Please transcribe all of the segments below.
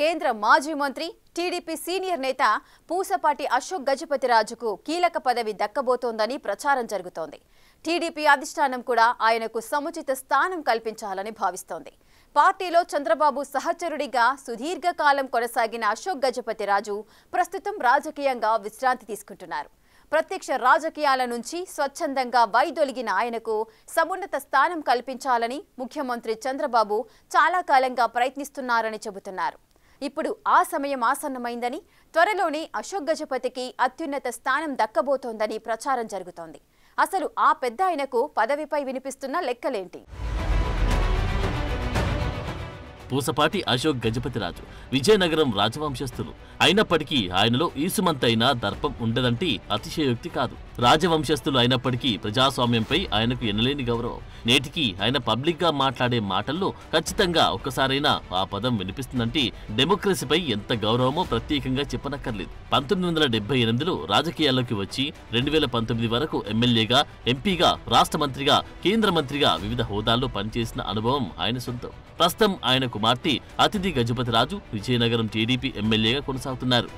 కేంద్ర మాజీ మంత్రి టీడీపీ సీనియర్ నేత పూసపాటి అశోక్ గజపతిరాజుకు కీలక పదవి దక్కబోతోందని ప్రచారం జరుగుతోంది. టీడీపీ అధిష్టానం కూడా ఆయనకు సముచిత స్థానం కల్పించాలని భావిస్తోంది. పార్టీలో చంద్రబాబు సహచరుడిగా సుదీర్ఘకాలం కొనసాగిన అశోక్ గజపతిరాజు ప్రస్తుతం రాజకీయంగా విశ్రాంతి తీసుకుంటున్నారు. ప్రత్యక్ష రాజకీయాల నుంచి స్వచ్ఛందంగా వైదొలిగిన ఆయనకు సమున్నత స్థానం కల్పించాలని ముఖ్యమంత్రి చంద్రబాబు చాలా కాలంగా ప్రయత్నిస్తున్నారని చెబుతున్నారు. ఇప్పుడు ఆ సమయం ఆసన్నమైందని, త్వరలోనే అశోక్ గజపతికి అత్యున్నత స్థానం దక్కబోతోందని ప్రచారం జరుగుతోంది. అసలు ఆ పెద్ద ఆయనకు పదవిపై వినిపిస్తున్న లెక్కలేంటి? పూసపాటి అశోక్ గజపతిరాజు విజయనగరం రాజవంశస్థులు అయినప్పటికీ ఆయనలో ఈసుమంతైనా దర్పం ఉండదంటే అతిశయోక్తి కాదు. రాజవంశస్థులు అయినప్పటికీ ప్రజాస్వామ్యంపై ఆయనకు ఎనలేని గౌరవం. నేటికి ఆయన పబ్లిక్ గా మాట్లాడే మాటల్లో ఖచ్చితంగా ఒక్కసారైనా ఆ పదం వినిపిస్తుందంటే డెమోక్రసీపై ఎంత గౌరవమో ప్రత్యేకంగా చెప్పనక్కర్లేదు. 1978లో రాజకీయాల్లోకి వచ్చి 2019 వరకు ఎమ్మెల్యేగా, ఎంపీగా, రాష్ట్ర మంత్రిగా, కేంద్ర మంత్రిగా వివిధ హోదాల్లో పనిచేసిన అనుభవం ఆయన సొంతం. ప్రస్తుతం ఆయన కుమార్తె అతిథి గజపతిరాజు విజయనగరం టీడీపీ ఎమ్మెల్యేగా కొనసాగుతున్నారు.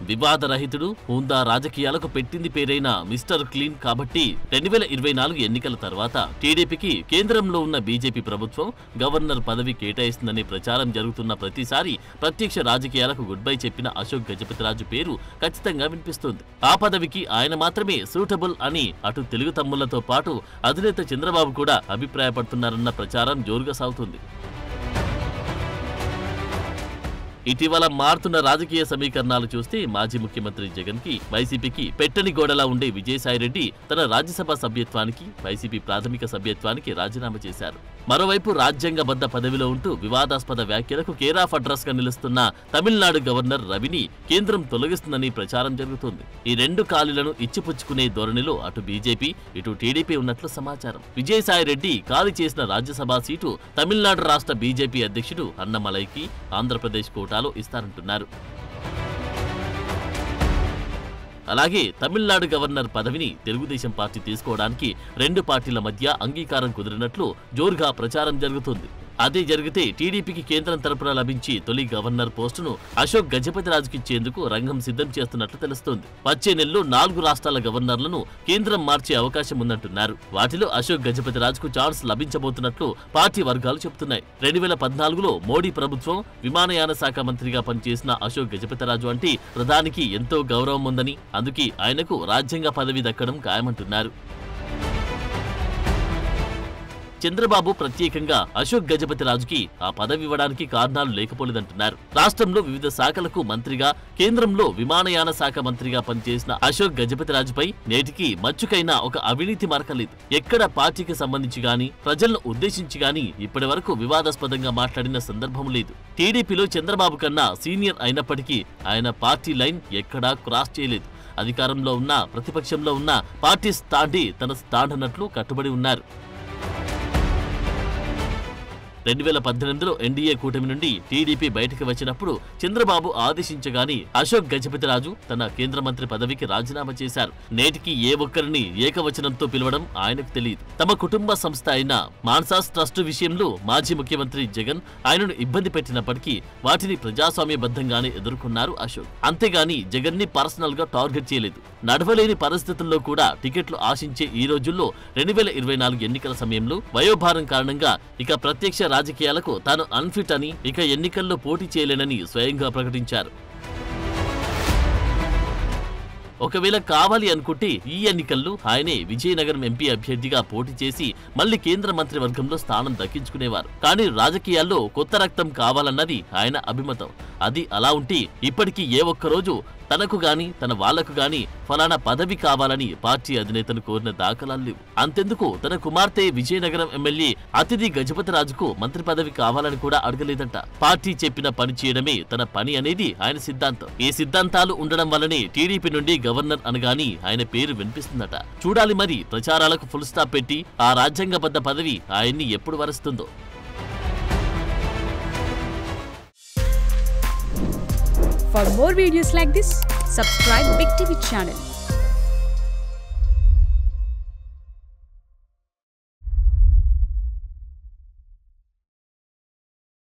వివాదరహితుడు, హుందా రాజకీయాలకు పెట్టింది పేరైన మిస్టర్ క్లీన్ కాబట్టి 2024 ఎన్నికల తర్వాత టీడీపీకి కేంద్రంలో ఉన్న బీజేపీ ప్రభుత్వం గవర్నర్ పదవి కేటాయిస్తుందనే ప్రచారం జరుగుతున్న ప్రతిసారి ప్రత్యక్ష రాజకీయాలకు గుడ్ బై చెప్పిన అశోక్ గజపతిరాజు పేరు ఖచ్చితంగా వినిపిస్తోంది. ఆ పదవికి ఆయన మాత్రమే సూటబుల్ అని అటు తెలుగు తమ్ముళ్లతో పాటు అధినేత చంద్రబాబు కూడా అభిప్రాయపడుతున్నారన్న ప్రచారం జోరుగా సాగుతుంది. ఇటీవల మారుతున్న రాజకీయ సమీకరణాలు చూస్తే మాజీ ముఖ్యమంత్రి జగన్ కి వైసీపీకి పెట్టని గోడలా ఉండే విజయసాయిరెడ్డి తన రాజ్యసభ సభ్యత్వానికి, వైసీపీ ప్రాథమిక సభ్యత్వానికి రాజీనామా చేశారు. మరోవైపు రాజ్యాంగబద్ధ పదవిలో ఉంటూ వివాదాస్పద వ్యాఖ్యలకు కేర్ ఆఫ్ అడ్రస్ గా నిలుస్తున్న తమిళనాడు గవర్నర్ రవిని కేంద్రం తొలగిస్తుందని ప్రచారం జరుగుతోంది. ఈ రెండు ఖాళీలను ఇచ్చిపుచ్చుకునే ధోరణిలో అటు బీజేపీ, ఇటు టీడీపీ ఉన్నట్లు సమాచారం. విజయసాయిరెడ్డి ఖాళీ చేసిన రాజ్యసభ సీటు తమిళనాడు రాష్ట్ర బీజేపీ అధ్యక్షుడు అన్నమలైకి ఆంధ్రప్రదేశ్ కోటాలో ఇస్తారంటున్నారు. అలాగే తమిళనాడు గవర్నర్ పదవిని తెలుగుదేశం పార్టీ తీసుకోవడానికి రెండు పార్టీల మధ్య అంగీకారం కుదిరినట్లు జోరుగా ప్రచారం జరుగుతుంది. అదే జరిగితే టీడీపీకి కేంద్రం తరపున లభించి తొలి గవర్నర్ పోస్టును అశోక్ గజపతిరాజుకి ఇచ్చేందుకు రంగం సిద్ధం చేస్తున్నట్లు తెలుస్తోంది. వచ్చే నెలలో 4 రాష్ట్రాల గవర్నర్లను కేంద్రం మార్చే అవకాశం ఉందంటున్నారు. వాటిలో అశోక్ గజపతిరాజుకు ఛాన్స్ లభించబోతున్నట్లు పార్టీ వర్గాలు చెబుతున్నాయి. 2014లో మోడీ ప్రభుత్వం విమానయాన శాఖ మంత్రిగా పనిచేసిన అశోక్ గజపతిరాజు అంటే ప్రధానికి ఎంతో గౌరవం ఉందని, అందుకే ఆయనకు రాజ్యాంగ పదవి దక్కడం ఖాయమంటున్నారు. చంద్రబాబు ప్రత్యేకంగా అశోక్ గజపతిరాజుకి ఆ పదవి ఇవ్వడానికి కారణాలు లేకపోలేదంటున్నారు. రాష్ట్రంలో వివిధ శాఖలకు మంత్రిగా, కేంద్రంలో విమానయాన శాఖ మంత్రిగా పనిచేసిన అశోక్ గజపతిరాజుపై నేటికి మచ్చుకైనా ఒక అవినీతి మరకలేదు. ఎక్కడ పార్టీకి సంబంధించి గాని, ప్రజలను ఉద్దేశించి గాని ఇప్పటి వరకు వివాదాస్పదంగా మాట్లాడిన సందర్భం లేదు. టీడీపీలో చంద్రబాబు కన్నా సీనియర్ అయినప్పటికీ ఆయన పార్టీ లైన్ ఎక్కడా క్రాస్ చేయలేదు. అధికారంలో ఉన్నా, ప్రతిపక్షంలో ఉన్నా పార్టీ స్టాండే తన స్టాండ్ అన్నట్లు కట్టుబడి ఉన్నారు. 2018లో ఎన్డీఏ కూటమి నుండి టీడీపీ బయటకు వచ్చినప్పుడు చంద్రబాబు ఆదేశించగానే అశోక్ గజపతిరాజు తన కేంద్ర మంత్రి పదవికి రాజీనామా చేశారు. నేటికి ఏ ఒక్కరిని ఏకవచనంతో పిలవడం ఆయనకు తెలియదు. తమ కుటుంబ సంస్థ అయిన మాన్సాస్ ట్రస్ట్ విషయంలో మాజీ ముఖ్యమంత్రి జగన్ ఆయనను ఇబ్బంది పెట్టినప్పటికీ వాటిని ప్రజాస్వామ్యబద్ధంగానే ఎదుర్కొన్నారు అశోక్. అంతేగాని జగన్ ని పర్సనల్ గా టార్గెట్ చేయలేదు. నడవలేని పరిస్థితుల్లో కూడా టికెట్లు ఆశించే ఈ రోజుల్లో 2024 ఎన్నికల సమయంలో వయోభారం కారణంగా ఇక ప్రత్యక్ష రాజకీయాలకు తాను అన్ఫిట్ అని, ఇక ఎన్నికల్లో పోటీ చేయలేనని స్వయంగా ప్రకటించారు. ఒకవేళ కావాలి అనుకుంటే ఈ ఎన్నికల్లో ఆయనే విజయనగరం ఎంపీ అభ్యర్థిగా పోటీ చేసి మళ్లీ కేంద్ర మంత్రి వర్గంలో స్థానం దక్కించుకునేవారు. కానీ రాజకీయాల్లో కొత్త రక్తం కావాలన్నది ఆయన అభిమతం. అది అలా ఉంటే ఇప్పటికీ ఏ ఒక్కరోజు తనకు గాని, తన వాళ్లకు గాని ఫలానా పదవి కావాలని పార్టీ అధినేతను కోరిన దాఖలాలు లేవు. అంతెందుకు తన కుమార్తె విజయనగరం ఎమ్మెల్యే అతిథి గజపతిరాజుకు మంత్రి పదవి కావాలని కూడా అడగలేదంట. పార్టీ చెప్పిన పని చేయడమే తన పని అనేది ఆయన సిద్ధాంతం. ఈ సిద్ధాంతాలు ఉండడం వల్లనే టీడీపీ నుండి గవర్నర్ అనగాని ఆయన పేరు వినిపిస్తుందట. చూడాలి మరి ప్రచారాలకు ఫుల్ స్టాప్ పెట్టి ఆ రాజ్యాంగబద్ధ పదవి ఆయన్ని ఎప్పుడు వరుస్తుందో. For more videos like this, subscribe Big TV channel.